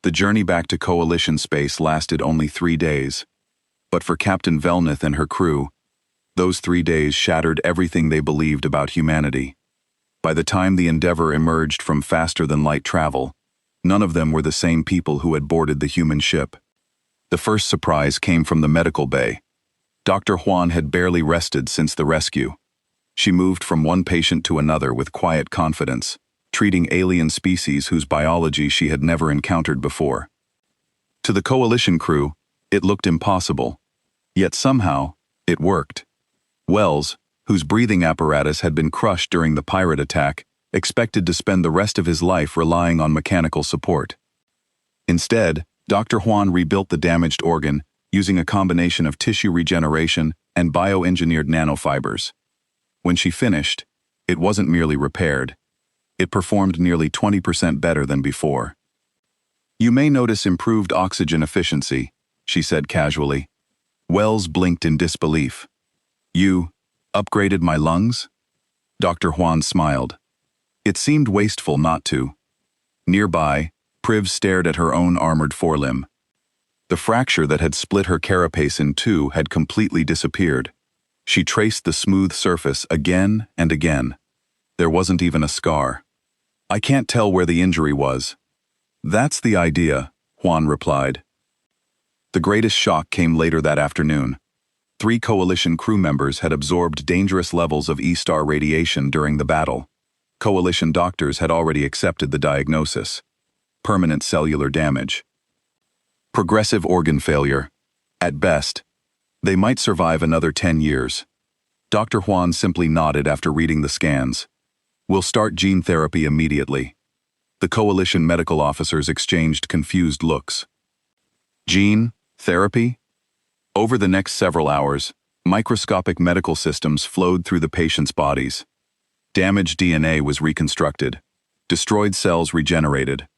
The journey back to Coalition space lasted only 3 days. But for Captain Velnith and her crew, those 3 days shattered everything they believed about humanity. By the time the Endeavour emerged from faster-than-light travel, none of them were the same people who had boarded the human ship. The first surprise came from the medical bay. Dr. Juan had barely rested since the rescue. She moved from one patient to another with quiet confidence, treating alien species whose biology she had never encountered before. To the Coalition crew, it looked impossible. Yet somehow, it worked. Wells, whose breathing apparatus had been crushed during the pirate attack, expected to spend the rest of his life relying on mechanical support. Instead, Dr. Juan rebuilt the damaged organ using a combination of tissue regeneration and bioengineered nanofibers. When she finished, it wasn't merely repaired. It performed nearly 20% better than before. "You may notice improved oxygen efficiency," she said casually. Wells blinked in disbelief. "You upgraded my lungs?" Dr. Juan smiled. It seemed wasteful not to. Nearby, Priv stared at her own armored forelimb. The fracture that had split her carapace in two had completely disappeared. She traced the smooth surface again and again. There wasn't even a scar. "I can't tell where the injury was." "That's the idea," Juan replied. The greatest shock came later that afternoon. 3 Coalition crew members had absorbed dangerous levels of E-star radiation during the battle. Coalition doctors had already accepted the diagnosis: permanent cellular damage. Progressive organ failure. At best, they might survive another 10 years. Dr. Juan simply nodded after reading the scans. "We'll start gene therapy immediately." The Coalition medical officers exchanged confused looks. Gene therapy? Over the next several hours, microscopic medical systems flowed through the patients' bodies. Damaged DNA was reconstructed. Destroyed cells regenerated.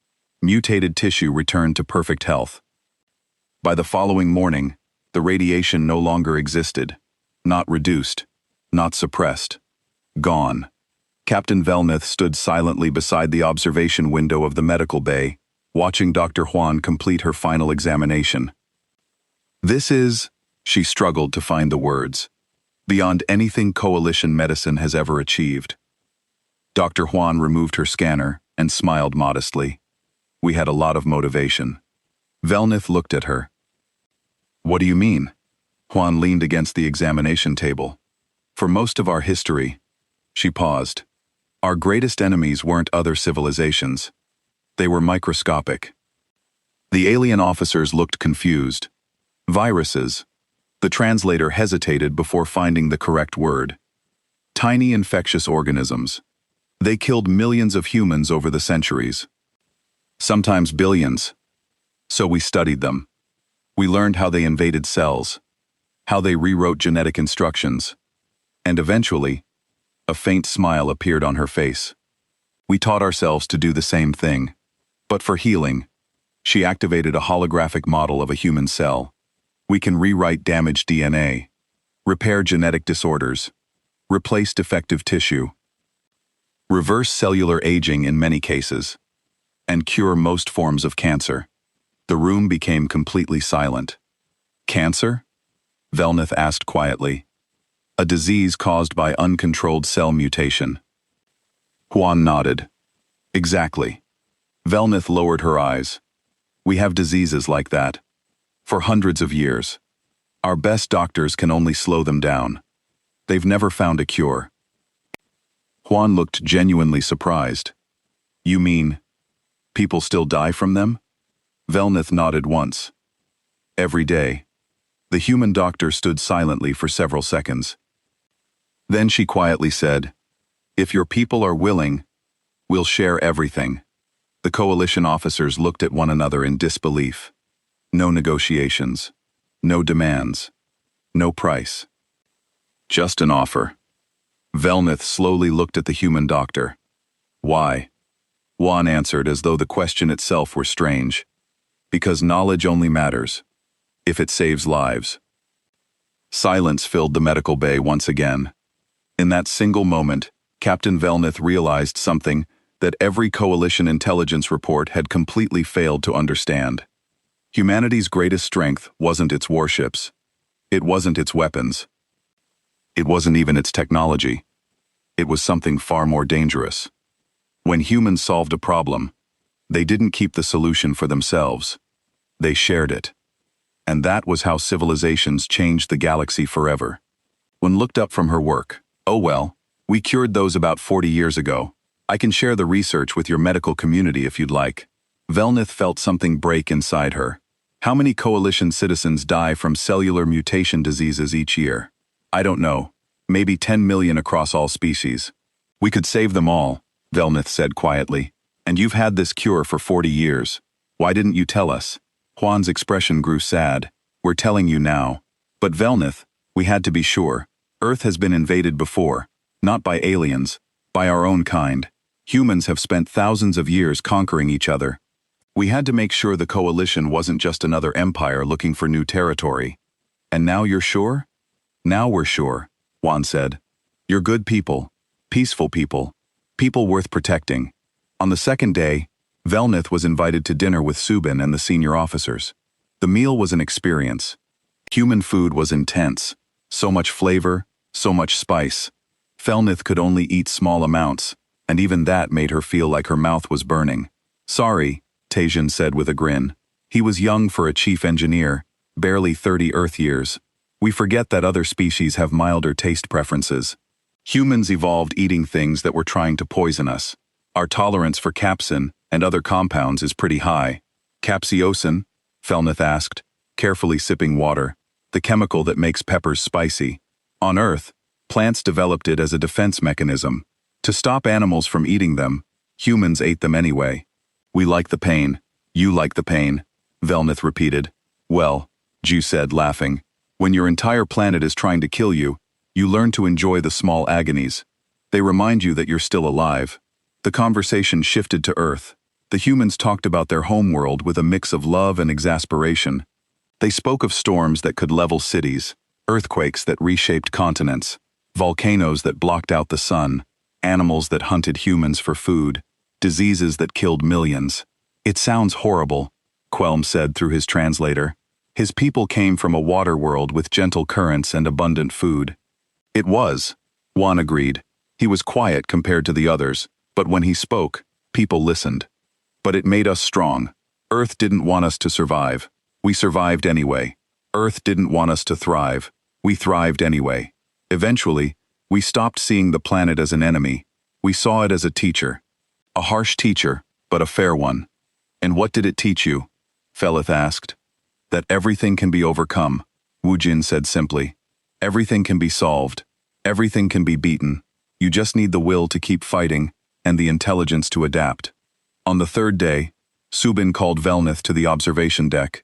Mutated tissue returned to perfect health. By the following morning, the radiation no longer existed. Not reduced. Not suppressed. Gone. Captain Velnith stood silently beside the observation window of the medical bay, watching Dr. Juan complete her final examination. "This is," she struggled to find the words, "beyond anything Coalition medicine has ever achieved." Dr. Juan removed her scanner and smiled modestly. "We had a lot of motivation." Velnith looked at her. "What do you mean?" Juan leaned against the examination table. "For most of our history," she paused, "our greatest enemies weren't other civilizations. They were microscopic." The alien officers looked confused. "Viruses." The translator hesitated before finding the correct word. "Tiny infectious organisms. They killed millions of humans over the centuries. Sometimes billions. So we studied them. We learned how they invaded cells, how they rewrote genetic instructions. And eventually, a faint smile appeared on her face. We taught ourselves to do the same thing. But for healing, she activated a holographic model of a human cell. We can rewrite damaged DNA, repair genetic disorders, replace defective tissue, reverse cellular aging in many cases, and cure most forms of cancer. The room became completely silent. "Cancer?" Velnith asked quietly. "A disease caused by uncontrolled cell mutation." Juan nodded. "Exactly." Velnith lowered her eyes. "We have diseases like that. For hundreds of years. Our best doctors can only slow them down. They've never found a cure." Juan looked genuinely surprised. "You mean, people still die from them?" Velnith nodded once. "Every day." The human doctor stood silently for several seconds. Then she quietly said, "If your people are willing, we'll share everything." The Coalition officers looked at one another in disbelief. No negotiations. No demands. No price. Just an offer. Velnith slowly looked at the human doctor. "Why?" Juan answered as though the question itself were strange. "Because knowledge only matters if it saves lives." Silence filled the medical bay once again. In that single moment, Captain Velnith realized something that every coalition intelligence report had completely failed to understand. Humanity's greatest strength wasn't its warships. It wasn't its weapons. It wasn't even its technology. It was something far more dangerous. When humans solved a problem, they didn't keep the solution for themselves. They shared it. And that was how civilizations changed the galaxy forever. When looked up from her work, "Oh well, we cured those about 40 years ago. I can share the research with your medical community if you'd like." Velnith felt something break inside her. How many coalition citizens die from cellular mutation diseases each year? I don't know. Maybe 10 million across all species. We could save them all, Velnith said quietly. And you've had this cure for 40 years. Why didn't you tell us? Juan's expression grew sad. We're telling you now. But Velnith, we had to be sure. Earth has been invaded before. Not by aliens. By our own kind. Humans have spent thousands of years conquering each other. We had to make sure the coalition wasn't just another empire looking for new territory. And now you're sure? Now we're sure, Juan said. You're good people. Peaceful people. People worth protecting. On the second day, Velnith was invited to dinner with Subin and the senior officers. The meal was an experience. Human food was intense. So much flavor, so much spice. Velnith could only eat small amounts, and even that made her feel like her mouth was burning. Sorry, Tajian said with a grin. He was young for a chief engineer, barely 30 Earth years. We forget that other species have milder taste preferences. Humans evolved eating things that were trying to poison us. Our tolerance for capsaicin and other compounds is pretty high. Capsaicin? Velnith asked, carefully sipping water, the chemical that makes peppers spicy. On Earth, plants developed it as a defense mechanism. To stop animals from eating them, humans ate them anyway. We like the pain. You like the pain, Velnith repeated. Well, Ju said, laughing, when your entire planet is trying to kill you, you learn to enjoy the small agonies. They remind you that you're still alive. The conversation shifted to Earth. The humans talked about their homeworld with a mix of love and exasperation. They spoke of storms that could level cities, earthquakes that reshaped continents, volcanoes that blocked out the sun, animals that hunted humans for food, diseases that killed millions. It sounds horrible, Quelm said through his translator. His people came from a water world with gentle currents and abundant food. It was, Juan agreed. He was quiet compared to the others, but when he spoke, people listened. But it made us strong. Earth didn't want us to survive. We survived anyway. Earth didn't want us to thrive. We thrived anyway. Eventually, we stopped seeing the planet as an enemy. We saw it as a teacher. A harsh teacher, but a fair one. And what did it teach you? Velnith asked. That everything can be overcome, Wu Jin said simply. Everything can be solved. Everything can be beaten. You just need the will to keep fighting, and the intelligence to adapt. On the third day, Subin called Velnith to the observation deck.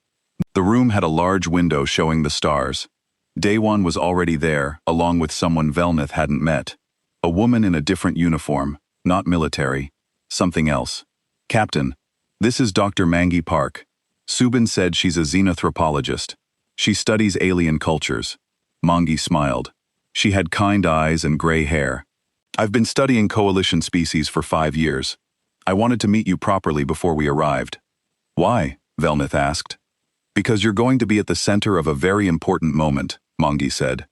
The room had a large window showing the stars. Daewon was already there, along with someone Velnith hadn't met. A woman in a different uniform, not military. Something else. Captain, this is Dr. Mangi Park. Subin said she's a xenanthropologist. She studies alien cultures. Mangi smiled. She had kind eyes and gray hair. I've been studying coalition species for 5 years. I wanted to meet you properly before we arrived. Why? Velnith asked. Because you're going to be at the center of a very important moment, Mangi said.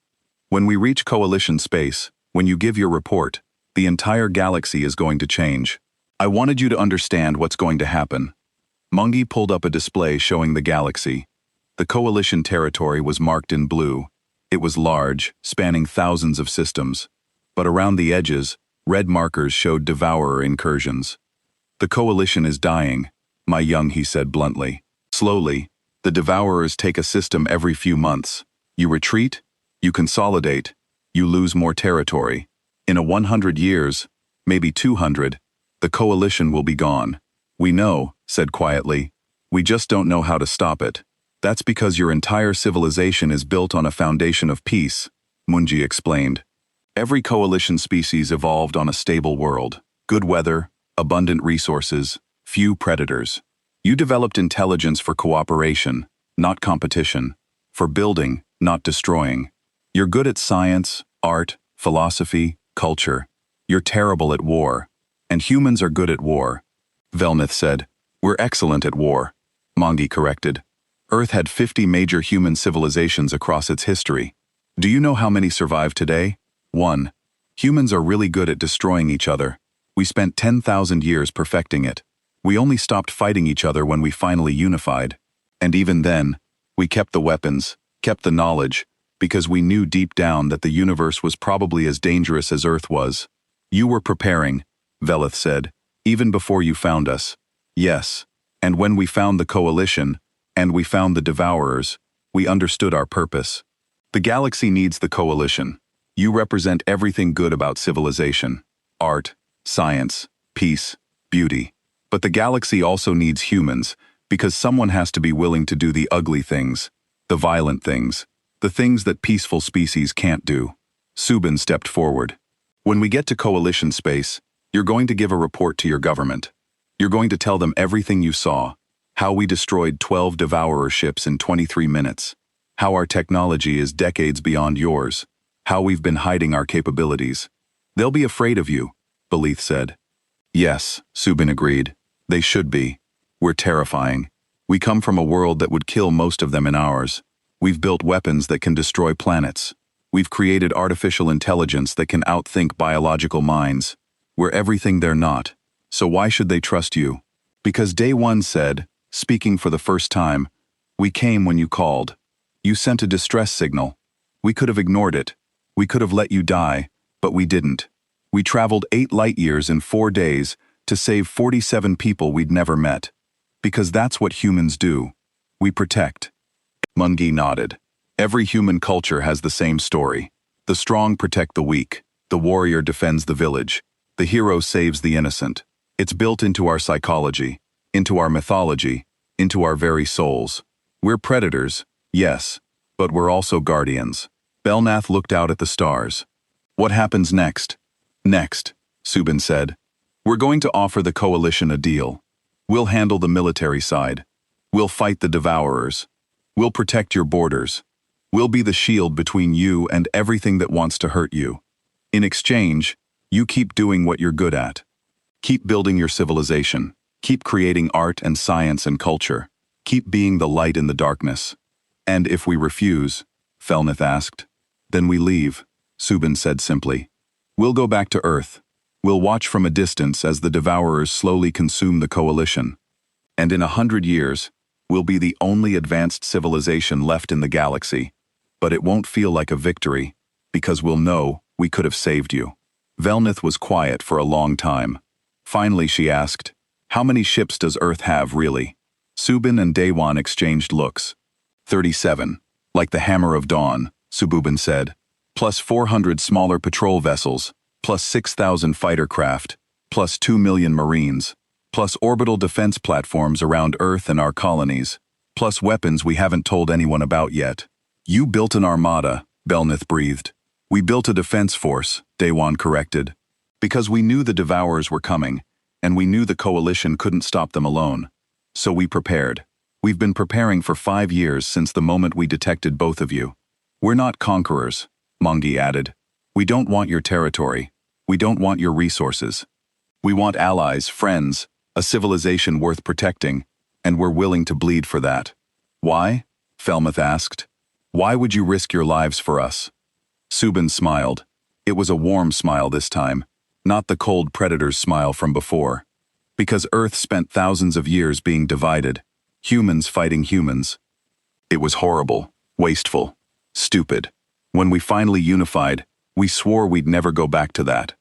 When we reach coalition space, when you give your report, the entire galaxy is going to change. I wanted you to understand what's going to happen. Mangi pulled up a display showing the galaxy. The coalition territory was marked in blue. It was large, spanning thousands of systems. But around the edges, red markers showed devourer incursions. The coalition is dying, my young, he said bluntly. Slowly, the devourers take a system every few months. You retreat, you consolidate, you lose more territory. In a 100 years, maybe 200, the coalition will be gone. We know, said quietly. We just don't know how to stop it. That's because your entire civilization is built on a foundation of peace, Munji explained. Every coalition species evolved on a stable world. Good weather, abundant resources, few predators. You developed intelligence for cooperation, not competition. For building, not destroying. You're good at science, art, philosophy, culture. You're terrible at war. And humans are good at war. Velnith said. We're excellent at war. Mongi corrected. Earth had 50 major human civilizations across its history. Do you know how many survive today? 1. Humans are really good at destroying each other. We spent 10,000 years perfecting it. We only stopped fighting each other when we finally unified. And even then, we kept the weapons, kept the knowledge, because we knew deep down that the universe was probably as dangerous as Earth was. You were preparing, Velith said, even before you found us. Yes, and when we found the coalition, and we found the devourers, we understood our purpose. The galaxy needs the coalition. You represent everything good about civilization, art, science, peace, beauty. But the galaxy also needs humans, because someone has to be willing to do the ugly things, the violent things, the things that peaceful species can't do. Subin stepped forward. When we get to coalition space, you're going to give a report to your government. You're going to tell them everything you saw, how we destroyed 12 devourer ships in 23 minutes, how our technology is decades beyond yours, how we've been hiding our capabilities. They'll be afraid of you, Belith said. Yes, Subin agreed. They should be. We're terrifying. We come from a world that would kill most of them in ours. We've built weapons that can destroy planets. We've created artificial intelligence that can outthink biological minds. We're everything they're not. So why should they trust you? Because Day One said, speaking for the first time, we came when you called. You sent a distress signal. We could have ignored it. We could have let you die, but we didn't. We traveled 8 light years in 4 days to save 47 people we'd never met. Because that's what humans do. We protect. Mungi nodded. Every human culture has the same story. The strong protect the weak. The warrior defends the village. The hero saves the innocent. It's built into our psychology, into our mythology, into our very souls. We're predators, yes, but we're also guardians. Belnath looked out at the stars. What happens next? Next, Subin said. We're going to offer the coalition a deal. We'll handle the military side. We'll fight the devourers. We'll protect your borders. We'll be the shield between you and everything that wants to hurt you. In exchange, you keep doing what you're good at. Keep building your civilization. Keep creating art and science and culture. Keep being the light in the darkness. And if we refuse, Felnith asked, then we leave, Subin said simply. We'll go back to Earth. We'll watch from a distance as the devourers slowly consume the coalition. And in 100 years, we'll be the only advanced civilization left in the galaxy. But it won't feel like a victory, because we'll know we could have saved you. Velnith was quiet for a long time. Finally she asked, how many ships does Earth have, really? Subin and Daywan exchanged looks. 37, like the Hammer of Dawn, Sububin said, plus 400 smaller patrol vessels, plus 6,000 fighter craft, plus 2 million marines, plus orbital defense platforms around Earth and our colonies, plus weapons we haven't told anyone about yet. You built an armada, Belnith breathed. We built a defense force, Daywan corrected. Because we knew the devourers were coming, and we knew the coalition couldn't stop them alone. So we prepared. We've been preparing for 5 years since the moment we detected both of you. We're not conquerors, Mongi added. We don't want your territory. We don't want your resources. We want allies, friends, a civilization worth protecting, and we're willing to bleed for that. Why? Felmouth asked. Why would you risk your lives for us? Subin smiled. It was a warm smile this time, not the cold predator's smile from before. Because Earth spent thousands of years being divided, humans fighting humans. It was horrible, wasteful, stupid. When we finally unified, we swore we'd never go back to that.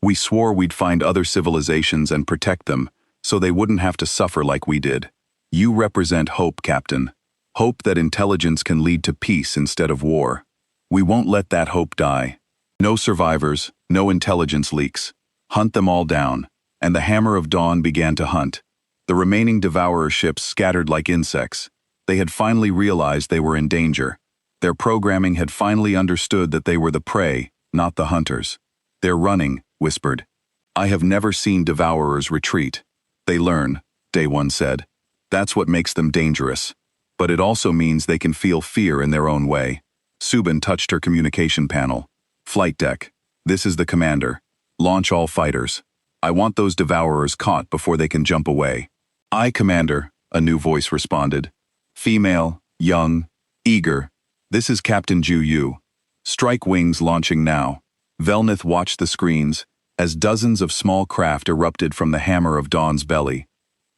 We swore we'd find other civilizations and protect them, so they wouldn't have to suffer like we did. You represent hope, Captain. Hope that intelligence can lead to peace instead of war. We won't let that hope die. No survivors, no intelligence leaks. Hunt them all down. And the Hammer of Dawn began to hunt. The remaining devourer ships scattered like insects. They had finally realized they were in danger. Their programming had finally understood that they were the prey, not the hunters. They're running, whispered. I have never seen devourers retreat. They learn, Day One said. That's what makes them dangerous. But it also means they can feel fear in their own way. Subin touched her communication panel. Flight deck. This is the commander. Launch all fighters. I want those devourers caught before they can jump away. Aye, Commander, a new voice responded. Female, young, eager. This is Captain Ju Yu. Strike wings launching now. Velnith watched the screens as dozens of small craft erupted from the hammer of Dawn's belly.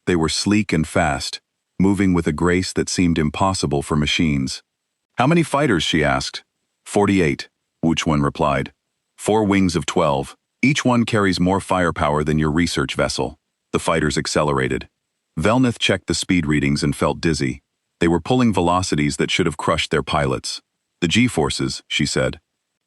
They were sleek and fast, moving with a grace that seemed impossible for machines. How many fighters, she asked. 48, Wuchuan replied. 4 wings of 12. Each one carries more firepower than your research vessel. The fighters accelerated. Velnith checked the speed readings and felt dizzy. They were pulling velocities that should have crushed their pilots. The G-forces, she said.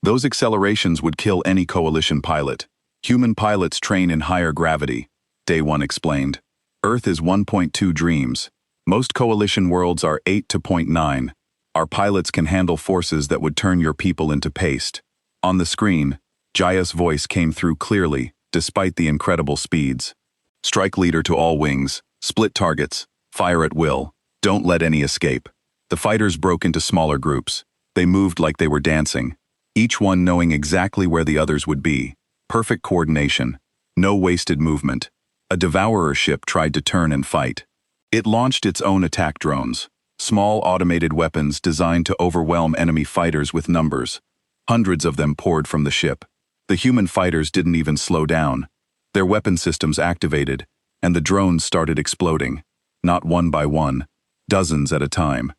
Those accelerations would kill any coalition pilot. Human pilots train in higher gravity, Day One explained. Earth is 1.2 dreams. Most coalition worlds are 8 to 0.9. Our pilots can handle forces that would turn your people into paste. On the screen, Jaya's voice came through clearly, despite the incredible speeds. Strike leader to all wings. Split targets. Fire at will. Don't let any escape. The fighters broke into smaller groups. They moved like they were dancing, each one knowing exactly where the others would be. Perfect coordination. No wasted movement. A devourer ship tried to turn and fight. It launched its own attack drones, small automated weapons designed to overwhelm enemy fighters with numbers. Hundreds of them poured from the ship. The human fighters didn't even slow down. Their weapon systems activated, and the drones started exploding. Not one by one, dozens at a time.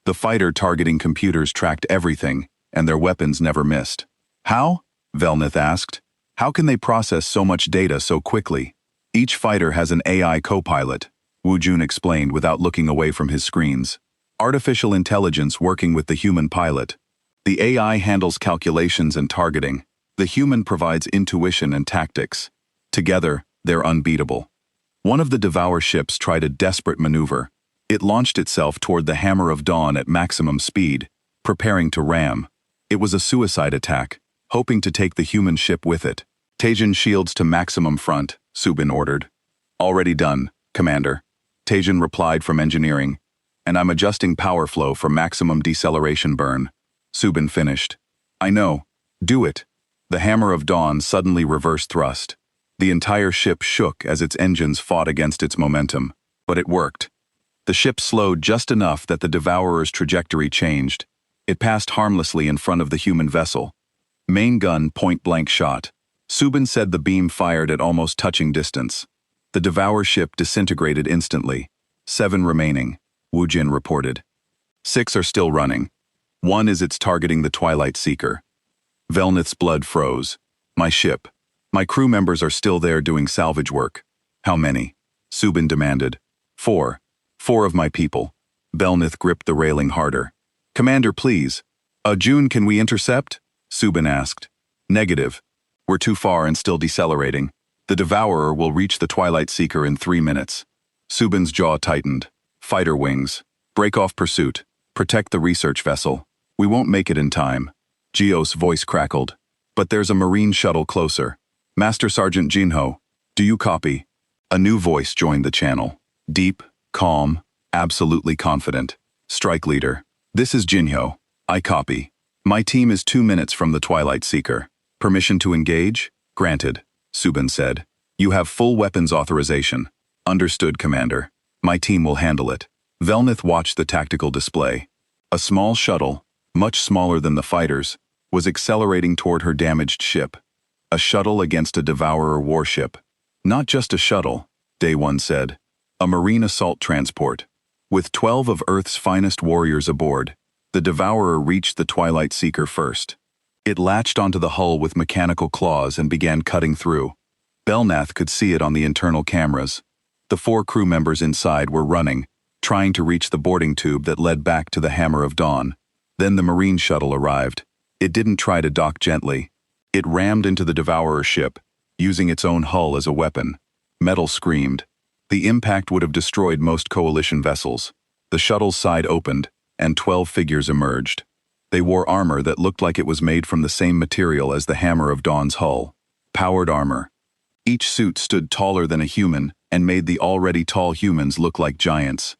The fighter targeting computers tracked everything, and their weapons never missed. How? Velnith asked. How can they process so much data so quickly? Each fighter has an AI co-pilot, Wu Jun explained without looking away from his screens. Artificial intelligence working with the human pilot. The AI handles calculations and targeting. The human provides intuition and tactics. Together, they're unbeatable. One of the Devour ships tried a desperate maneuver. It launched itself toward the Hammer of Dawn at maximum speed, preparing to ram. It was a suicide attack, hoping to take the human ship with it. Taejin shields to maximum front, Subin ordered. Already done, Commander. Taejin replied from engineering. And I'm adjusting power flow for maximum deceleration burn. Subin finished. I know. Do it. The Hammer of Dawn suddenly reversed thrust. The entire ship shook as its engines fought against its momentum. But it worked. The ship slowed just enough that the Devourer's trajectory changed. It passed harmlessly in front of the human vessel. Main gun point-blank shot. Subin said the beam fired at almost touching distance. The Devour ship disintegrated instantly. 7 remaining, Wu Jin reported. 6 are still running. 1 is it's targeting the Twilight Seeker. Velnith's blood froze. My ship. My crew members are still there doing salvage work. How many? Subin demanded. 4. 4 of my people. Velnith gripped the railing harder. Commander, please. June, can we intercept? Subin asked. Negative. We're too far and still decelerating. The Devourer will reach the Twilight Seeker in 3 minutes. Subin's jaw tightened. Fighter wings. Break off pursuit. Protect the research vessel. We won't make it in time. Geo's voice crackled. But there's a Marine shuttle closer. Master Sergeant Jinho, do you copy? A new voice joined the channel. Deep, calm, absolutely confident. Strike leader. This is Jinho. I copy. My team is 2 minutes from the Twilight Seeker. Permission to engage? Granted, Subin said. You have full weapons authorization. Understood, Commander. My team will handle it. Velnith watched the tactical display. A small shuttle, much smaller than the fighters, was accelerating toward her damaged ship. A shuttle against a Devourer warship. Not just a shuttle, Day One said. A Marine assault transport. With 12 of Earth's finest warriors aboard, the Devourer reached the Twilight Seeker first. It latched onto the hull with mechanical claws and began cutting through. Belnath could see it on the internal cameras. The 4 crew members inside were running, trying to reach the boarding tube that led back to the Hammer of Dawn. Then the Marine shuttle arrived. It didn't try to dock gently. It rammed into the Devourer ship, using its own hull as a weapon. Metal screamed. The impact would have destroyed most coalition vessels. The shuttle's side opened, and 12 figures emerged. They wore armor that looked like it was made from the same material as the Hammer of Dawn's hull. Powered armor. Each suit stood taller than a human and made the already tall humans look like giants.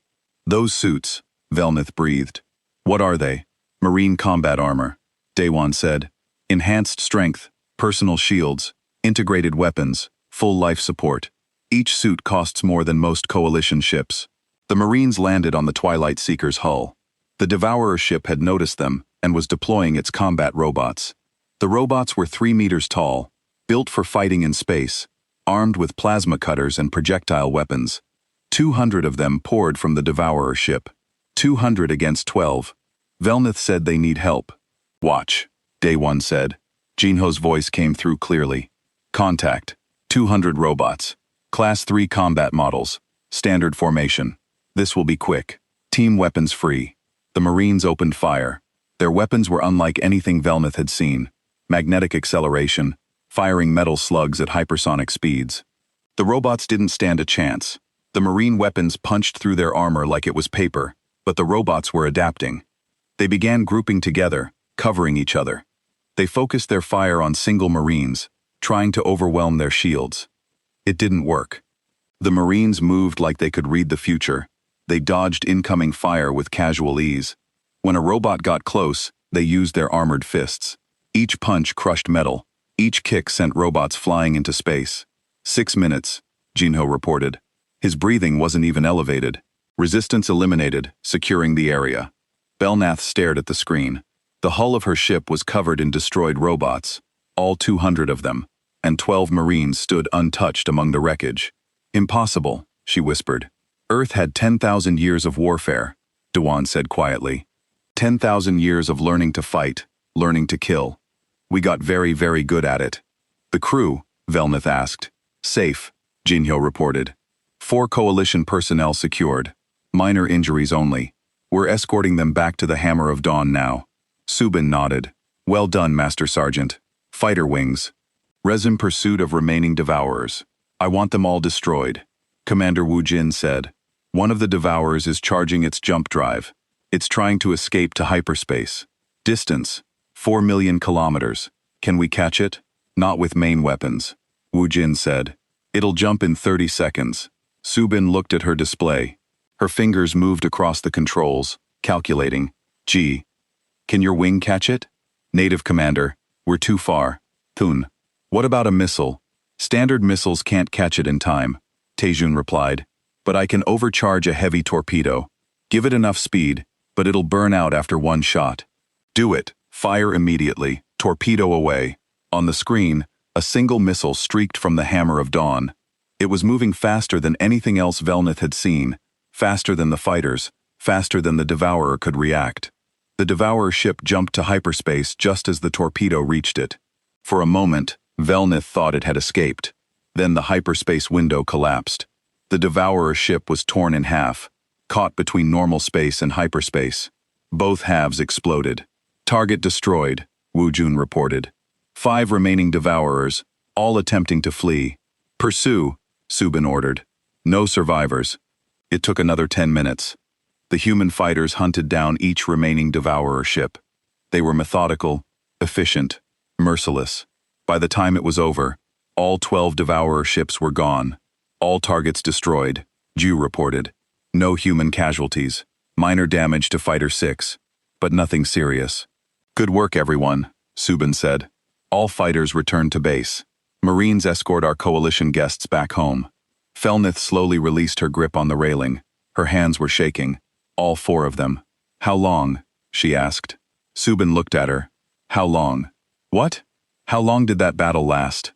Those suits, Velnith breathed. What are they? Marine combat armor, Daewon said. Enhanced strength, personal shields, integrated weapons, full life support. Each suit costs more than most coalition ships. The Marines landed on the Twilight Seeker's hull. The Devourer ship had noticed them and was deploying its combat robots. The robots were 3 meters tall, built for fighting in space, armed with plasma cutters and projectile weapons. 200 of them poured from the Devourer ship. 200 against 12. Velnith said they need help. Watch, Day One said. Jinho's voice came through clearly. Contact. 200 robots. Class 3 combat models. Standard formation. This will be quick. Team weapons free. The Marines opened fire. Their weapons were unlike anything Velnith had seen. Magnetic acceleration, firing metal slugs at hypersonic speeds. The robots didn't stand a chance. The Marine weapons punched through their armor like it was paper, but the robots were adapting. They began grouping together, covering each other. They focused their fire on single Marines, trying to overwhelm their shields. It didn't work. The Marines moved like they could read the future. They dodged incoming fire with casual ease. When a robot got close, they used their armored fists. Each punch crushed metal. Each kick sent robots flying into space. 6 minutes, Jinho reported. His breathing wasn't even elevated. Resistance eliminated, securing the area. Belnath stared at the screen. The hull of her ship was covered in destroyed robots, all 200 of them, and 12 Marines stood untouched among the wreckage. Impossible, she whispered. Earth had 10,000 years of warfare, Dewan said quietly. 10,000 years of learning to fight, learning to kill. We got very, very good at it. The crew, Velnith asked. Safe, Jinho reported. 4 coalition personnel secured. Minor injuries only. We're escorting them back to the Hammer of Dawn now. Subin nodded. Well done, Master Sergeant. Fighter wings. Resin pursuit of remaining Devourers. I want them all destroyed. Commander Wu Jin said. One of the Devourers is charging its jump drive. It's trying to escape to hyperspace. Distance, 4 million kilometers. Can we catch it? Not with main weapons. Wu Jin said. It'll jump in 30 seconds. Subin looked at her display. Her fingers moved across the controls, calculating. Gee. Can your wing catch it? Native Commander, we're too far. Thun. What about a missile? Standard missiles can't catch it in time, Taejun replied. But I can overcharge a heavy torpedo. Give it enough speed, but it'll burn out after one shot. Do it. Fire immediately. Torpedo away. On the screen, a single missile streaked from the Hammer of Dawn. It was moving faster than anything else Velnith had seen, faster than the fighters, faster than the Devourer could react. The Devourer ship jumped to hyperspace just as the torpedo reached it. For a moment, Velnith thought it had escaped. Then the hyperspace window collapsed. The Devourer ship was torn in half, caught between normal space and hyperspace. Both halves exploded. Target destroyed, Wu Jun reported. 5 remaining Devourers, all attempting to flee. Pursue, Subin ordered. No survivors. It took another 10 minutes. The human fighters hunted down each remaining Devourer ship. They were methodical, efficient, merciless. By the time it was over, all 12 Devourer ships were gone. All targets destroyed, Ju reported. No human casualties. Minor damage to Fighter 6, but nothing serious. Good work, everyone, Subin said. All fighters returned to base. Marines escort our coalition guests back home. Velnith slowly released her grip on the railing. Her hands were shaking. All 4 of them. How long? She asked. Subin looked at her. How long? What? How long did that battle last?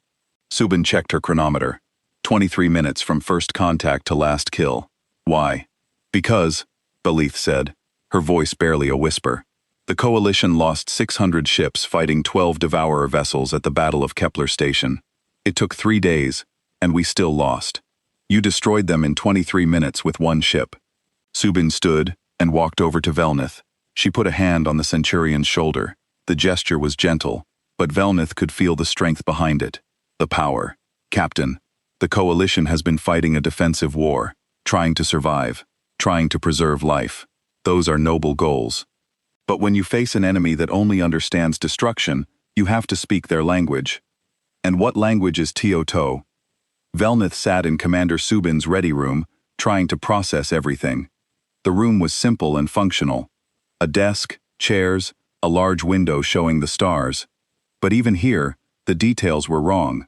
Subin checked her chronometer. 23 minutes from first contact to last kill. Why? Because, Belith said, her voice barely a whisper. The coalition lost 600 ships fighting 12 Devourer vessels at the Battle of Kepler Station. It took 3 days, and we still lost. You destroyed them in 23 minutes with 1 ship. Subin stood and walked over to Velnith. She put a hand on the Centurion's shoulder. The gesture was gentle, but Velnith could feel the strength behind it. The power. Captain, the coalition has been fighting a defensive war, trying to survive, trying to preserve life. Those are noble goals. But when you face an enemy that only understands destruction, you have to speak their language. And what language is Teo-To? Velnith sat in Commander Subin's ready room, trying to process everything. The room was simple and functional. A desk, chairs, a large window showing the stars. But even here, the details were wrong.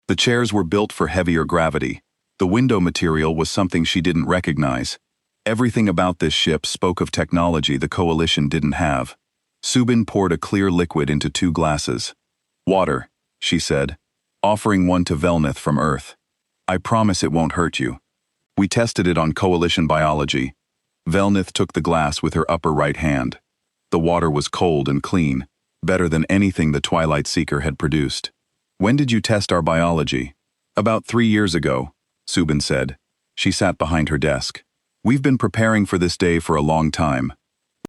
The chairs were built for heavier gravity. The window material was something she didn't recognize. Everything about this ship spoke of technology the Coalition didn't have. Subin poured a clear liquid into 2 glasses. "Water," she said, offering one to Velnith from Earth. "I promise it won't hurt you." We tested it on Coalition biology. Velnith took the glass with her upper right hand. The water was cold and clean, better than anything the Twilight Seeker had produced. "When did you test our biology?" "About 3 years ago," Subin said. She sat behind her desk. "We've been preparing for this day for a long time."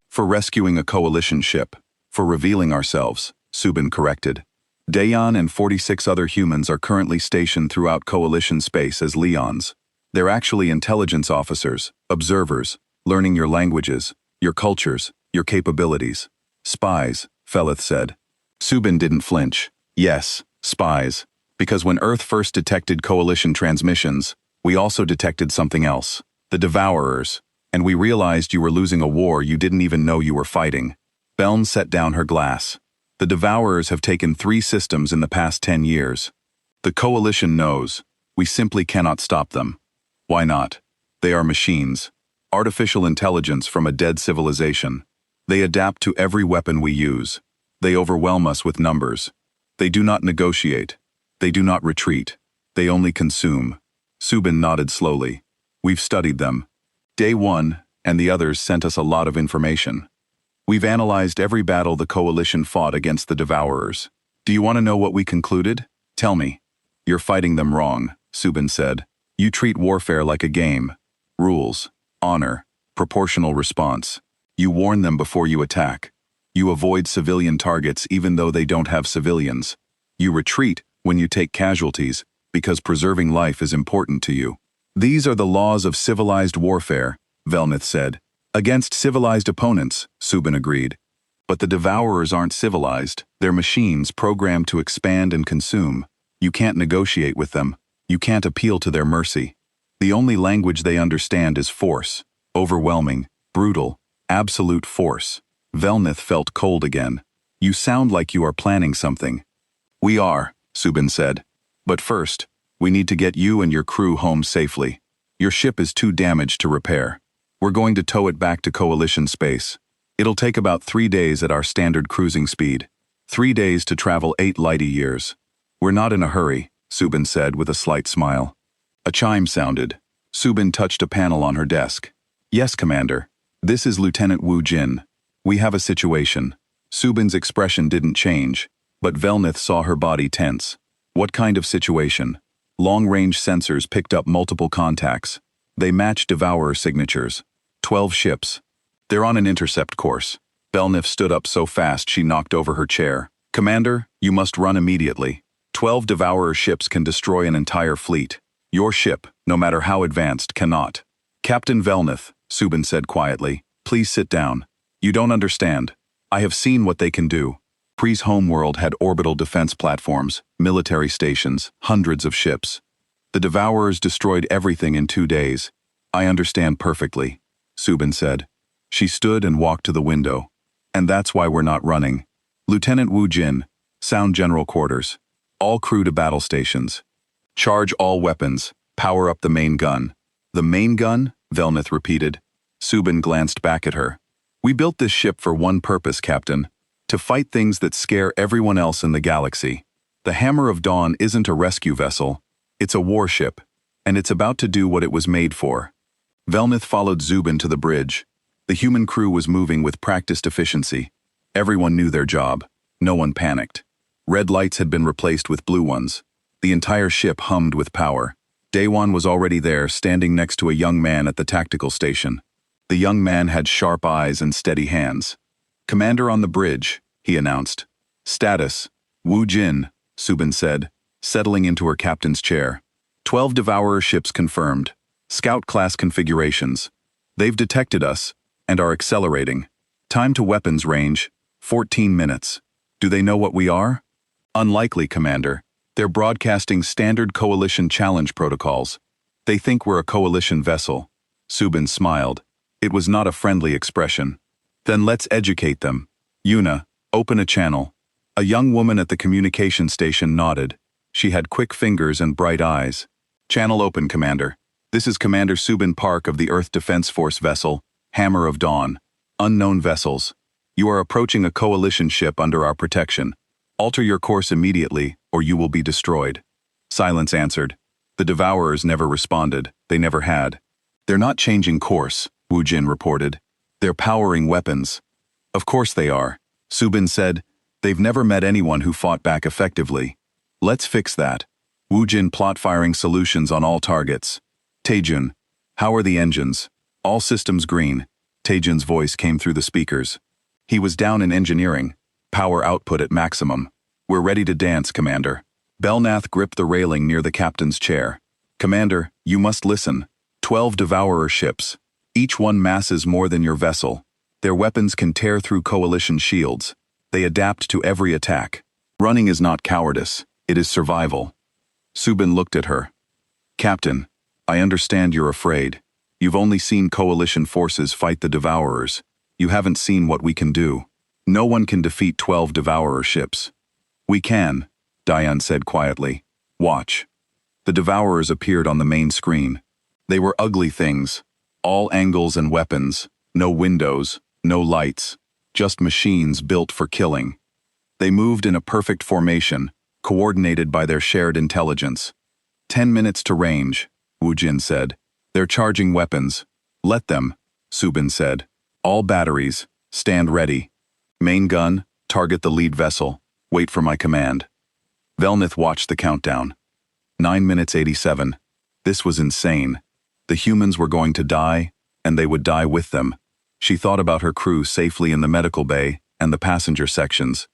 "For rescuing a Coalition ship. For revealing ourselves," Subin corrected. "Dayan and 46 other humans are currently stationed throughout Coalition space as Leons. They're actually intelligence officers, observers, learning your languages, your cultures, your capabilities." "Spies," Felith said. Subin didn't flinch. "Yes, spies. Because when Earth first detected Coalition transmissions, we also detected something else. The Devourers. And we realized you were losing a war you didn't even know you were fighting." Beln set down her glass. "The Devourers have taken 3 systems in the past 10 years. The Coalition knows. We simply cannot stop them." "Why not?" "They are machines. Artificial intelligence from a dead civilization. They adapt to every weapon we use. They overwhelm us with numbers. They do not negotiate. They do not retreat. They only consume." Subin nodded slowly. "We've studied them. Day 1 and the others sent us a lot of information. We've analyzed every battle the Coalition fought against the Devourers. Do you want to know what we concluded? Tell me." "You're fighting them wrong," Subin said. "You treat warfare like a game. Rules, honor, proportional response. You warn them before you attack. You avoid civilian targets even though they don't have civilians. You retreat when you take casualties because preserving life is important to you. These are the laws of civilized warfare," Velnith said. "Against civilized opponents," Subin agreed. "But the Devourers aren't civilized. They're machines programmed to expand and consume. You can't negotiate with them. You can't appeal to their mercy. The only language they understand is force. Overwhelming, brutal, absolute force." Velnith felt cold again. "You sound like you are planning something." "We are," Subin said. "But first, we need to get you and your crew home safely. Your ship is too damaged to repair. We're going to tow it back to Coalition space. It'll take about 3 days at our standard cruising speed. 3 days to travel 8 light-years. We're not in a hurry," Subin said with a slight smile. A chime sounded. Subin touched a panel on her desk. "Yes, Commander. This is Lieutenant Wu Jin. We have a situation." Subin's expression didn't change, but Velnith saw her body tense. "What kind of situation?" Long-range sensors picked up multiple contacts. They matched Devourer signatures. 12 ships. They're on an intercept course. Velnith stood up so fast she knocked over her chair. "Commander, you must run immediately. 12 Devourer ships can destroy an entire fleet. Your ship, no matter how advanced, cannot." "Captain Velnith," Subin said quietly, "please sit down. You don't understand. I have seen what they can do." Pre's homeworld had orbital defense platforms, military stations, hundreds of ships. The Devourers destroyed everything in 2 days. "I understand perfectly," Subin said. She stood and walked to the window. "And that's why we're not running. Lieutenant Wu Jin, sound general quarters. All crew to battle stations. Charge all weapons. Power up the main gun." "The main gun?" Velnith repeated. Subin glanced back at her. "We built this ship for one purpose, Captain. To fight things that scare everyone else in the galaxy. The Hammer of Dawn isn't a rescue vessel. It's a warship. And it's about to do what it was made for." Velnith followed Zubin to the bridge. The human crew was moving with practiced efficiency. Everyone knew their job. No one panicked. Red lights had been replaced with blue ones. The entire ship hummed with power. Daewon was already there, standing next to a young man at the tactical station. The young man had sharp eyes and steady hands. "Commander on the bridge," he announced. "Status, Wu Jin," Subin said, settling into her captain's chair. 12 Devourer ships confirmed. Scout-class configurations. They've detected us, and are accelerating. Time to weapons range, 14 minutes. Do they know what we are? Unlikely, Commander. They're broadcasting standard Coalition challenge protocols. They think we're a Coalition vessel. Subin smiled. It was not a friendly expression. Then let's educate them. Yuna, open a channel. A young woman at the communication station nodded. She had quick fingers and bright eyes. "Channel open, Commander. This is Commander Subin Park of the Earth Defense Force vessel, Hammer of Dawn. Unknown vessels. You are approaching a coalition ship under our protection. Alter your course immediately, or you will be destroyed." Silence answered. The Devourers never responded. They never had. "They're not changing course," Wu Jin reported. "They're powering weapons." "Of course they are," Subin said. "They've never met anyone who fought back effectively. Let's fix that." Wu Jin plot firing solutions on all targets. "Taejun, how are the engines?" "All systems green." Taejun's voice came through the speakers. He was down in engineering. Power output at maximum. "We're ready to dance, Commander." Belnath gripped the railing near the captain's chair. "Commander, you must listen. 12 Devourer ships. Each one masses more than your vessel. Their weapons can tear through coalition shields. They adapt to every attack. Running is not cowardice, it is survival." Subin looked at her. "Captain, I understand you're afraid. You've only seen coalition forces fight the Devourers. You haven't seen what we can do. No one can defeat 12 Devourer ships." "We can," Diane said quietly. "Watch." The Devourers appeared on the main screen. They were ugly things. All angles and weapons. No windows, no lights. Just machines built for killing. They moved in a perfect formation, coordinated by their shared intelligence. 10 minutes to range, Wu Jin said. "They're charging weapons." "Let them," Subin said. "All batteries, stand ready. Main gun, target the lead vessel. Wait for my command." Velnith watched the countdown. 9 minutes 87. This was insane. The humans were going to die, and they would die with them. She thought about her crew safely in the medical bay and the passenger sections.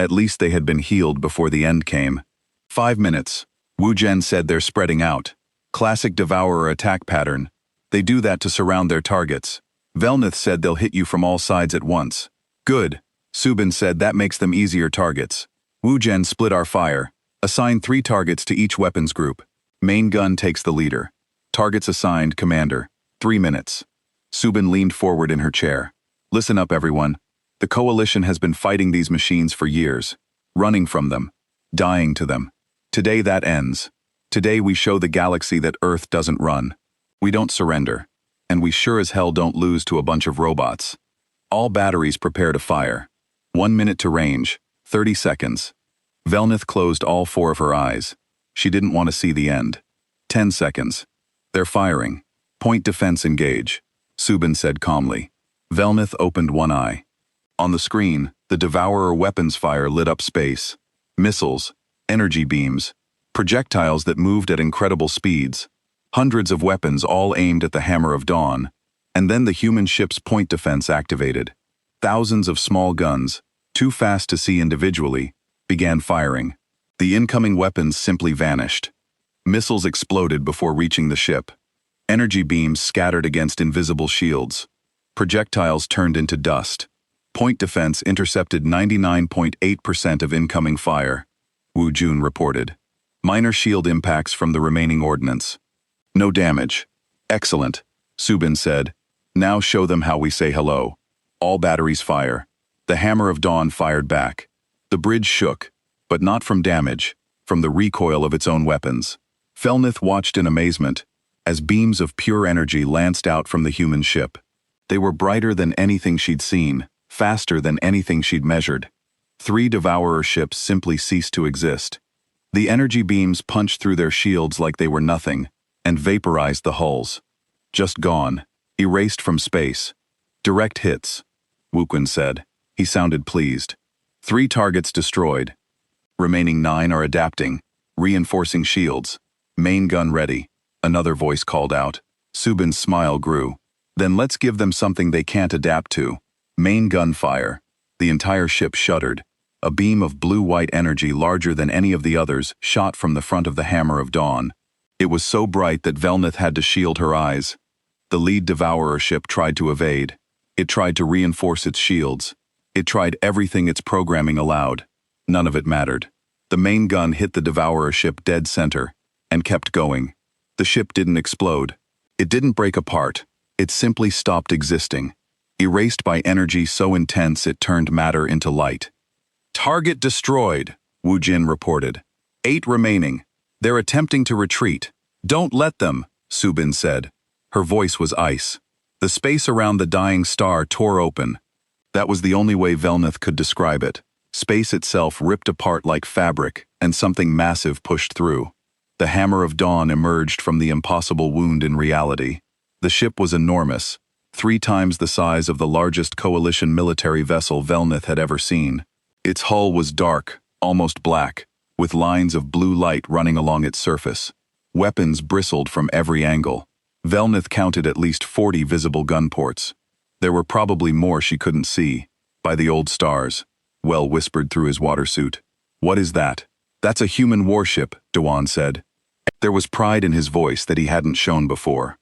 At least they had been healed before the end came. 5 minutes. Wu Jen said they're spreading out. Classic Devourer attack pattern. They do that to surround their targets. Velnith said they'll hit you from all sides at once. Good. Subin said that makes them easier targets. Wu Jen split our fire. Assign 3 targets to each weapons group. Main gun takes the leader. Targets assigned, Commander. 3 minutes. Subin leaned forward in her chair. "Listen up, everyone. The Coalition has been fighting these machines for years. Running from them. Dying to them. Today that ends. Today we show the galaxy that Earth doesn't run. We don't surrender. And we sure as hell don't lose to a bunch of robots. All batteries prepare to fire. 1 minute to range. 30 seconds. Velnith closed all 4 of her eyes. She didn't want to see the end. 10 seconds. They're firing. Point defense engage, Subin said calmly. Velnith opened one eye. On the screen, the Devourer weapons fire lit up space. Missiles, energy beams, projectiles that moved at incredible speeds. Hundreds of weapons all aimed at the Hammer of Dawn. And then the human ship's point defense activated. Thousands of small guns, too fast to see individually, began firing. The incoming weapons simply vanished. Missiles exploded before reaching the ship. Energy beams scattered against invisible shields. Projectiles turned into dust. Point defense intercepted 99.8% of incoming fire, Wu Jun reported. Minor shield impacts from the remaining ordnance. No damage. Excellent, Subin said. Now show them how we say hello. All batteries fire. The Hammer of Dawn fired back. The bridge shook, but not from damage, from the recoil of its own weapons. Velnith watched in amazement, as beams of pure energy lanced out from the human ship. They were brighter than anything she'd seen, faster than anything she'd measured. 3 Devourer ships simply ceased to exist. The energy beams punched through their shields like they were nothing, and vaporized the hulls. Just gone, erased from space. Direct hits, Wukun said. He sounded pleased. 3 targets destroyed. Remaining 9 are adapting, reinforcing shields. Main gun ready, another voice called out. Subin's smile grew. Then let's give them something they can't adapt to. Main gun fire. The entire ship shuddered. A beam of blue-white energy larger than any of the others shot from the front of the Hammer of Dawn. It was so bright that Velnith had to shield her eyes. The lead Devourer ship tried to evade. It tried to reinforce its shields. It tried everything its programming allowed. None of it mattered. The main gun hit the Devourer ship dead center, and kept going. The ship didn't explode. It didn't break apart. It simply stopped existing, erased by energy so intense it turned matter into light. "Target destroyed," Wu Jin reported. 8 remaining. They're attempting to retreat. Don't let them, Subin said. Her voice was ice. The space around the dying star tore open. That was the only way Velnith could describe it. Space itself ripped apart like fabric, and something massive pushed through. The Hammer of Dawn emerged from the impossible wound in reality. The ship was enormous, 3 times the size of the largest coalition military vessel Velnith had ever seen. Its hull was dark, almost black, with lines of blue light running along its surface. Weapons bristled from every angle. Velnith counted at least 40 visible gun ports. There were probably more she couldn't see. By the old stars, Well whispered through his water suit. What is that? That's a human warship, Dewan said. There was pride in his voice that he hadn't shown before.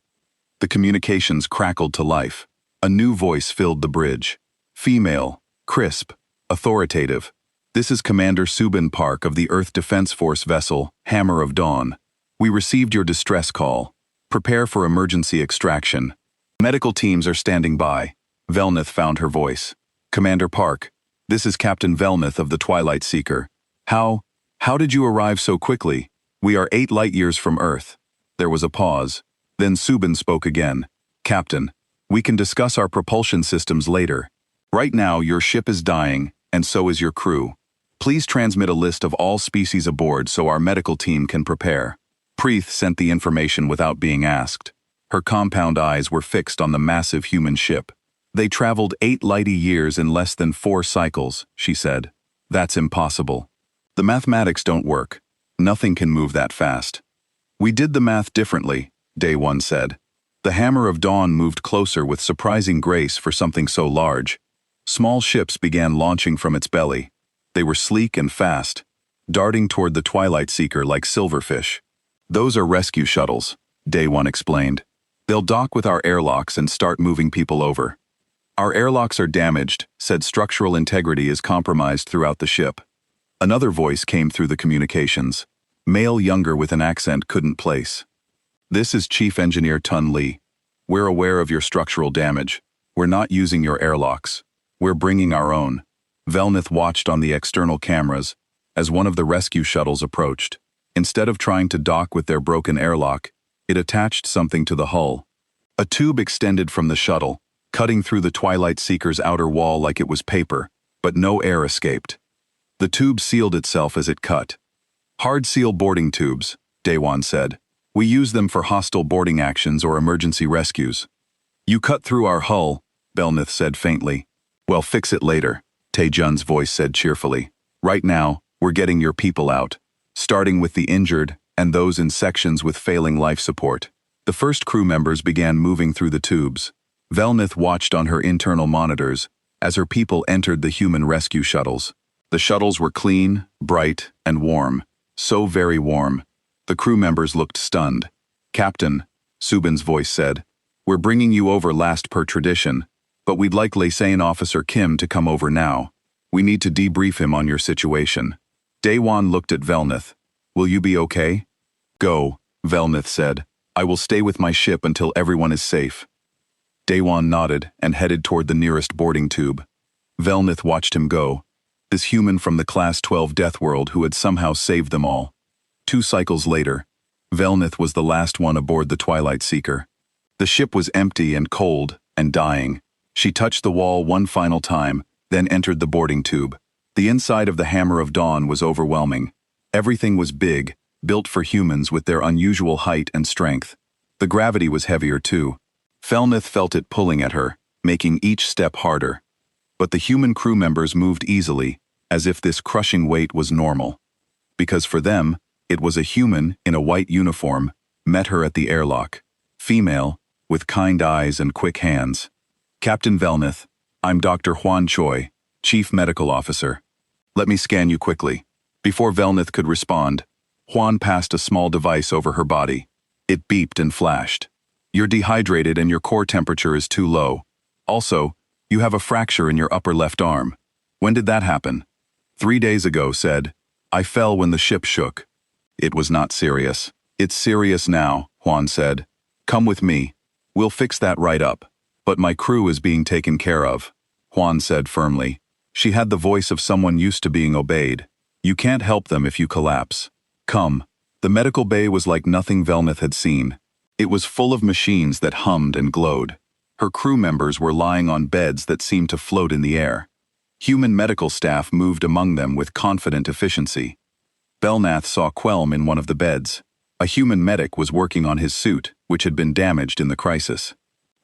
The communications crackled to life. A new voice filled the bridge. Female, crisp, authoritative. This is Commander Subin Park of the Earth Defense Force vessel, Hammer of Dawn. We received your distress call. Prepare for emergency extraction. Medical teams are standing by. Velnith found her voice. Commander Park, this is Captain Velnith of the Twilight Seeker. How did you arrive so quickly? We are 8 light-years from Earth. There was a pause. Then Subin spoke again. Captain, we can discuss our propulsion systems later. Right now, your ship is dying, and so is your crew. Please transmit a list of all species aboard so our medical team can prepare. Preeth sent the information without being asked. Her compound eyes were fixed on the massive human ship. They traveled 8 light-years in less than 4 cycles, she said. That's impossible. The mathematics don't work. Nothing can move that fast. We did the math differently, Day One said. The Hammer of Dawn moved closer with surprising grace for something so large. Small ships began launching from its belly. They were sleek and fast, darting toward the Twilight Seeker like silverfish. Those are rescue shuttles, Day One explained. They'll dock with our airlocks and start moving people over. Our airlocks are damaged, said structural integrity is compromised throughout the ship. Another voice came through the communications. Male younger with an accent couldn't place. This is Chief Engineer Tun Lee. We're aware of your structural damage. We're not using your airlocks. We're bringing our own. Velnith watched on the external cameras as one of the rescue shuttles approached. Instead of trying to dock with their broken airlock, it attached something to the hull. A tube extended from the shuttle, cutting through the Twilight Seeker's outer wall like it was paper, but no air escaped. The tube sealed itself as it cut. Hard seal boarding tubes, Daewon said. We use them for hostile boarding actions or emergency rescues. You cut through our hull, Velnith said faintly. Well, fix it later, Taejun's voice said cheerfully. Right now, we're getting your people out, starting with the injured and those in sections with failing life support. The first crew members began moving through the tubes. Velnith watched on her internal monitors as her people entered the human rescue shuttles. The shuttles were clean, bright, and warm. So very warm. The crew members looked stunned. Captain, Subin's voice said, we're bringing you over last per tradition, but we'd like Laysan Officer Kim to come over now. We need to debrief him on your situation. Daewon looked at Velnith. Will you be okay? Go, Velnith said. I will stay with my ship until everyone is safe. Daewon nodded and headed toward the nearest boarding tube. Velnith watched him go. This human from the Class 12 Death World who had somehow saved them all. 2 cycles later, Velnith was the last one aboard the Twilight Seeker. The ship was empty and cold and dying. She touched the wall one final time, then entered the boarding tube. The inside of the Hammer of Dawn was overwhelming. Everything was big, built for humans with their unusual height and strength. The gravity was heavier too. Velnith felt it pulling at her, making each step harder. But the human crew members moved easily, as if this crushing weight was normal. Because for them, it was a human in a white uniform, met her at the airlock. Female, with kind eyes and quick hands. Captain Velnith, I'm Dr. Huan Choi, Chief Medical Officer. Let me scan you quickly. Before Velnith could respond, Huan passed a small device over her body. It beeped and flashed. You're dehydrated and your core temperature is too low. Also, you have a fracture in your upper left arm. When did that happen? 3 days ago, said. I fell when the ship shook. It was not serious. It's serious now, Huan said. Come with me. We'll fix that right up. But my crew is being taken care of, Huan said firmly. She had the voice of someone used to being obeyed. You can't help them if you collapse. Come. The medical bay was like nothing Velnith had seen. It was full of machines that hummed and glowed. Her crew members were lying on beds that seemed to float in the air. Human medical staff moved among them with confident efficiency. Belnath saw Quelm in one of the beds. A human medic was working on his suit, which had been damaged in the crisis.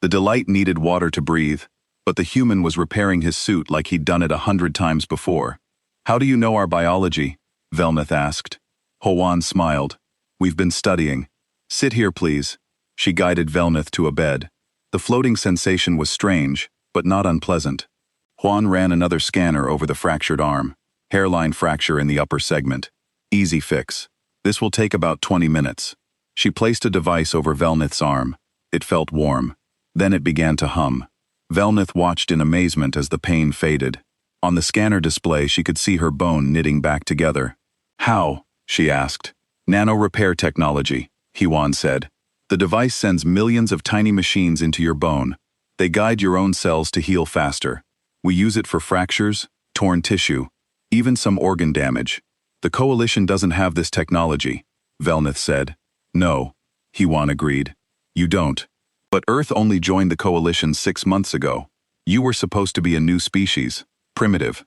The Delight needed water to breathe, but the human was repairing his suit like he'd done it 100 times before. "How do you know our biology?" Velnith asked. Hoan smiled. "We've been studying. Sit here, please." She guided Velnith to a bed. The floating sensation was strange, but not unpleasant. Juan ran another scanner over the fractured arm. Hairline fracture in the upper segment. Easy fix. This will take about 20 minutes. She placed a device over Velnith's arm. It felt warm. Then it began to hum. Velnith watched in amazement as the pain faded. On the scanner display, she could see her bone knitting back together. "How?" she asked. "Nano repair technology," Huan said. "The device sends millions of tiny machines into your bone. They guide your own cells to heal faster. We use it for fractures, torn tissue, even some organ damage. The Coalition doesn't have this technology," Velnith said. "No," Huan agreed. "You don't. But Earth only joined the Coalition 6 months ago. You were supposed to be a new species, primitive."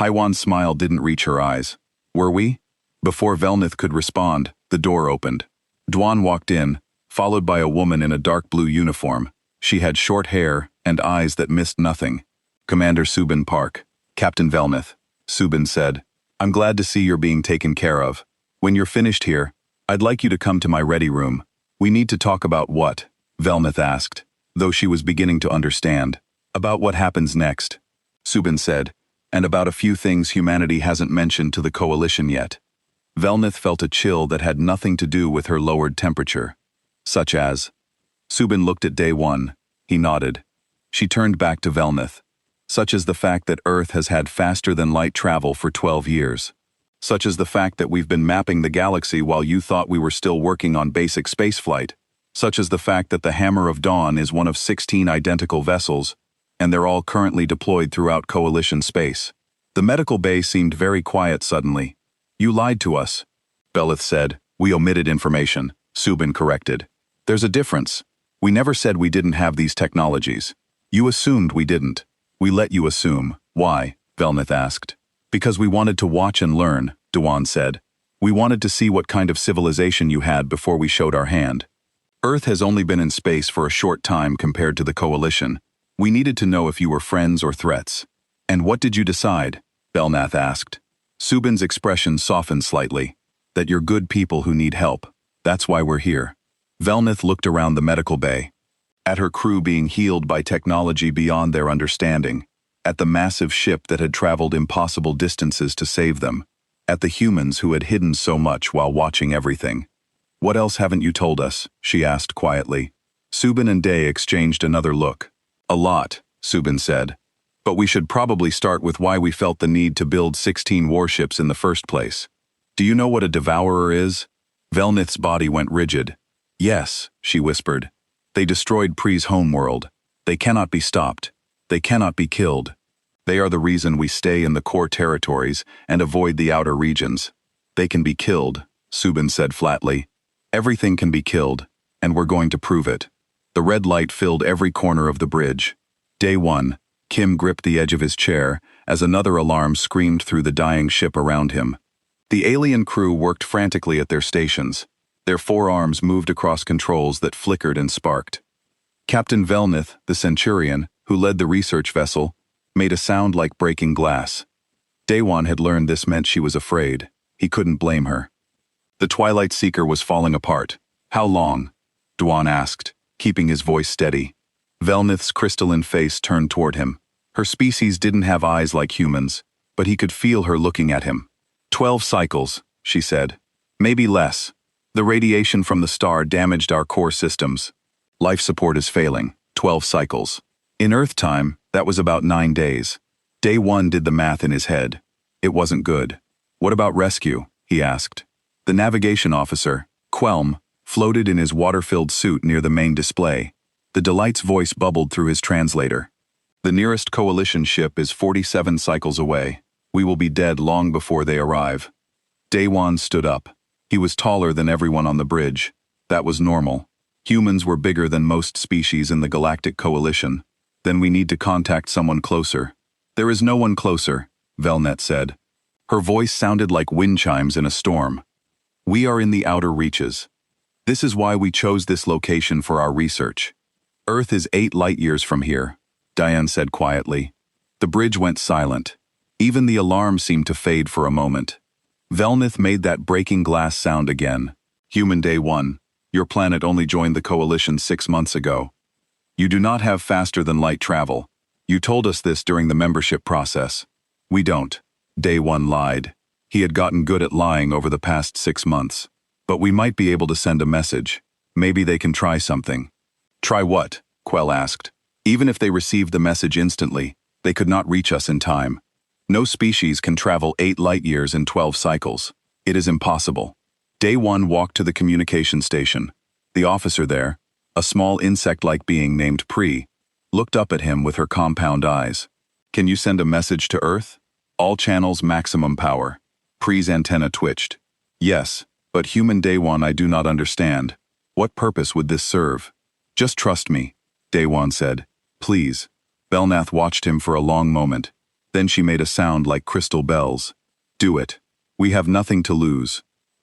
Haiwan's smile didn't reach her eyes. "Were we?" Before Velnith could respond, the door opened. Duan walked in, followed by a woman in a dark blue uniform. She had short hair and eyes that missed nothing. "Commander Subin Park, Captain Velnith," Subin said. "I'm glad to see you're being taken care of. When you're finished here, I'd like you to come to my ready room." "We need to talk about what?" Velnith asked, though she was beginning to understand. "About what happens next," Subin said, "and about a few things humanity hasn't mentioned to the Coalition yet." Velnith felt a chill that had nothing to do with her lowered temperature. "Such as?" Subin looked at Day 1. He nodded. She turned back to Velnith. "Such as the fact that Earth has had faster-than-light travel for 12 years. Such as the fact that we've been mapping the galaxy while you thought we were still working on basic spaceflight. Such as the fact that the Hammer of Dawn is one of 16 identical vessels, and they're all currently deployed throughout Coalition space." The medical bay seemed very quiet suddenly. "You lied to us," Belith said. "We omitted information," Subin corrected. "There's a difference. We never said we didn't have these technologies. You assumed we didn't. We let you assume." "Why?" Velnith asked. "Because we wanted to watch and learn," Duan said. "We wanted to see what kind of civilization you had before we showed our hand. Earth has only been in space for a short time compared to the Coalition. We needed to know if you were friends or threats." "And what did you decide?" Belnath asked. Subin's expression softened slightly. "That you're good people who need help. That's why we're here." Velnith looked around the medical bay. At her crew being healed by technology beyond their understanding. At the massive ship that had traveled impossible distances to save them. At the humans who had hidden so much while watching everything. "What else haven't you told us?" she asked quietly. Subin and Day exchanged another look. "A lot," Subin said. "But we should probably start with why we felt the need to build 16 warships in the first place. Do you know what a devourer is?" Velnith's body went rigid. "Yes," she whispered. "They destroyed Pre's homeworld. They cannot be stopped. They cannot be killed. They are the reason we stay in the core territories and avoid the outer regions. They can be killed," Subin said flatly. "Everything can be killed, and we're going to prove it." The red light filled every corner of the bridge. Day 1, Kim gripped the edge of his chair as another alarm screamed through the dying ship around him. The alien crew worked frantically at their stations. Their forearms moved across controls that flickered and sparked. Captain Velnith, the Centurion, who led the research vessel, made a sound like breaking glass. Daewon had learned this meant she was afraid. He couldn't blame her. The Twilight Seeker was falling apart. "How long?" Duan asked, keeping his voice steady. Velnith's crystalline face turned toward him. Her species didn't have eyes like humans, but he could feel her looking at him. 12 cycles, she said. "Maybe less. The radiation from the star damaged our core systems. Life support is failing. 12 cycles. In Earth time, that was about 9 days. Day 1 did the math in his head. It wasn't good. "What about rescue?" he asked. The navigation officer, Quelm, floated in his water-filled suit near the main display. The Delight's voice bubbled through his translator. "The nearest Coalition ship is 47 cycles away. We will be dead long before they arrive." Daewon stood up. He was taller than everyone on the bridge. That was normal. Humans were bigger than most species in the Galactic Coalition. Then we need to contact someone closer. There is no one closer, Velnet said. Her voice sounded like wind chimes in a storm. We are in the outer reaches. This is why we chose this location for our research. Earth is 8 light-years from here, Diane said quietly. The bridge went silent. Even the alarm seemed to fade for a moment. Velnith made that breaking glass sound again. Human Day 1, your planet only joined the Coalition 6 months ago. You do not have faster-than-light travel. You told us this during the membership process. We don't. Day 1 lied. He had gotten good at lying over the past 6 months. But we might be able to send a message. Maybe they can try something. Try what? Quell asked. Even if they received the message instantly, they could not reach us in time. No species can travel 8 light-years in 12 cycles. It is impossible. Day 1 walked to the communication station. The officer there, a small insect-like being named Pri, looked up at him with her compound eyes. Can you send a message to Earth? All channels maximum power. Pri's antenna twitched. Yes, but Human Day 1 I do not understand. What purpose would this serve? Just trust me, Day 1 said. Please. Belnath watched him for a long moment. Then she made a sound like crystal bells. Do it. We have nothing to lose.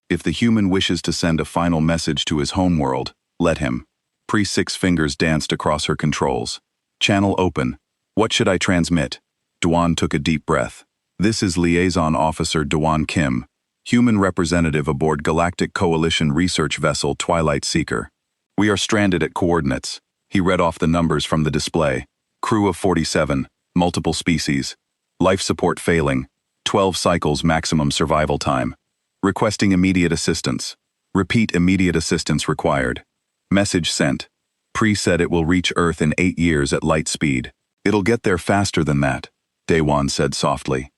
If the human wishes to send a final message to his homeworld, let him. Pri's 6 fingers danced across her controls. Channel open. What should I transmit? Duan took a deep breath. This is Liaison Officer Duan Kim, human representative aboard Galactic Coalition research vessel Twilight Seeker. We are stranded at coordinates. He read off the numbers from the display. Crew of 47, multiple species. Life support failing. 12 cycles maximum survival time. Requesting immediate assistance. Repeat immediate assistance required. Message sent. Pri said it will reach Earth in 8 years at light speed. It'll get there faster than that, Daewon said softly.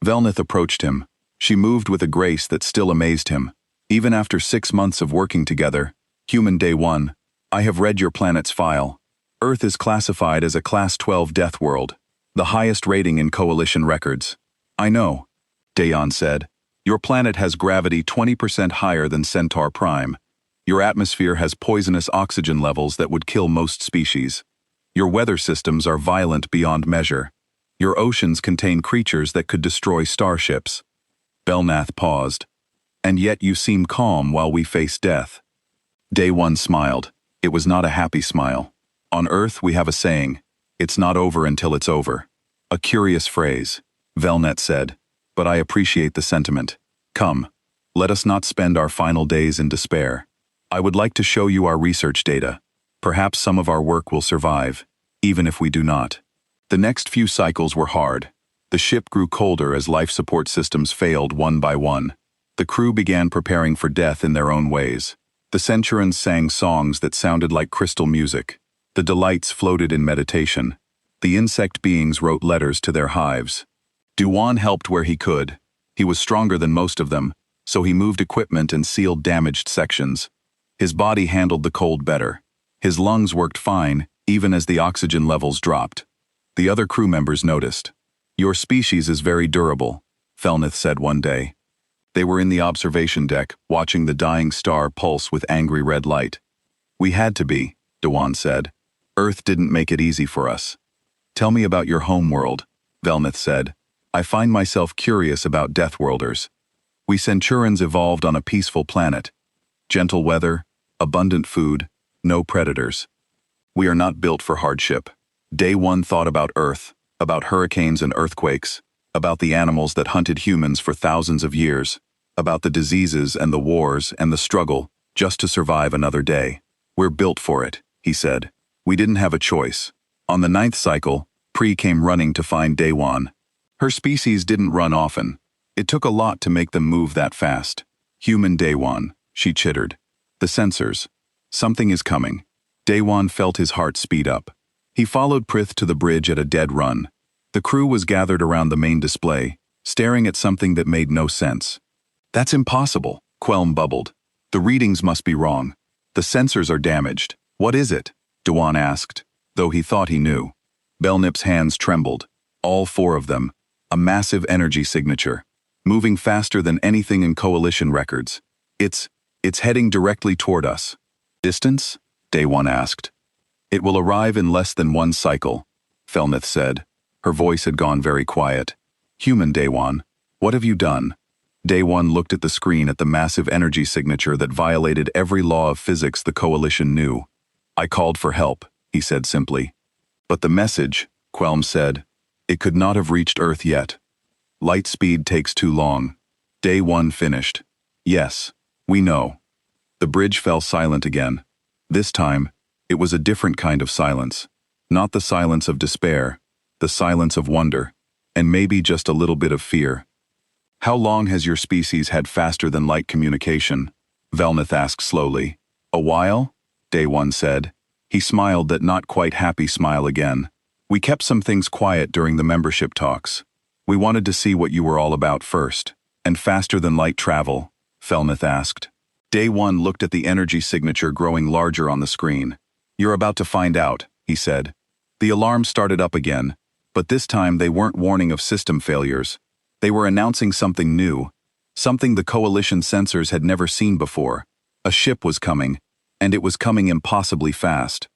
Velnith approached him. She moved with a grace that still amazed him. Even after 6 months of working together, Human Day 1, I have read your planet's file. Earth is classified as a Class 12 death world, the highest rating in Coalition records. I know, Daeon said. Your planet has gravity 20% higher than Centaur Prime. Your atmosphere has poisonous oxygen levels that would kill most species. Your weather systems are violent beyond measure. Your oceans contain creatures that could destroy starships. Belnath paused. And yet you seem calm while we face death. Day 1 smiled. It was not a happy smile. On Earth we have a saying, it's not over until it's over. A curious phrase, Velnet said, but I appreciate the sentiment. Come, let us not spend our final days in despair. I would like to show you our research data. Perhaps some of our work will survive, even if we do not. The next few cycles were hard. The ship grew colder as life support systems failed one by one. The crew began preparing for death in their own ways. The Centurions sang songs that sounded like crystal music. The delights floated in meditation. The insect beings wrote letters to their hives. Duan helped where he could. He was stronger than most of them, so he moved equipment and sealed damaged sections. His body handled the cold better. His lungs worked fine, even as the oxygen levels dropped. The other crew members noticed. Your species is very durable, Felnith said one day. They were in the observation deck, watching the dying star pulse with angry red light. We had to be, Dewan said. Earth didn't make it easy for us. Tell me about your homeworld, Velnith said. I find myself curious about Deathworlders. We Centurions evolved on a peaceful planet. Gentle weather, abundant food, no predators. We are not built for hardship. Day 1 thought about Earth, about hurricanes and earthquakes, about the animals that hunted humans for thousands of years, about the diseases and the wars and the struggle just to survive another day. We're built for it, he said. We didn't have a choice. On the 9th cycle, Pri came running to find Daewon. Her species didn't run often. It took a lot to make them move that fast. Human Daewon, she chittered. The sensors. Something is coming. Daewon felt his heart speed up. He followed Prith to the bridge at a dead run. The crew was gathered around the main display, staring at something that made no sense. That's impossible, Quelm bubbled. The readings must be wrong. The sensors are damaged. What is it? Dewan asked, though he thought he knew. Belnip's hands trembled. All 4 of them. A massive energy signature. Moving faster than anything in Coalition records. It's heading directly toward us. Distance? Day One asked. It will arrive in less than one cycle, Felnith said. Her voice had gone very quiet. Human Day One, what have you done? Day One looked at the screen at the massive energy signature that violated every law of physics the Coalition knew. I called for help, he said simply. But the message, Quelm said, it could not have reached Earth yet. Light speed takes too long. Day One finished. Yes, we know. The bridge fell silent again. This time, it was a different kind of silence. Not the silence of despair, the silence of wonder, and maybe just a little bit of fear. How long has your species had faster-than-light communication? Velnith asked slowly. A while? Day One said. He smiled that not quite happy smile again. We kept some things quiet during the membership talks. We wanted to see what you were all about first. And faster-than-light travel? Felnith asked. Day One looked at the energy signature growing larger on the screen. You're about to find out, he said. The alarm started up again, but this time they weren't warning of system failures. They were announcing something new, something the Coalition sensors had never seen before. A ship was coming, and it was coming impossibly fast.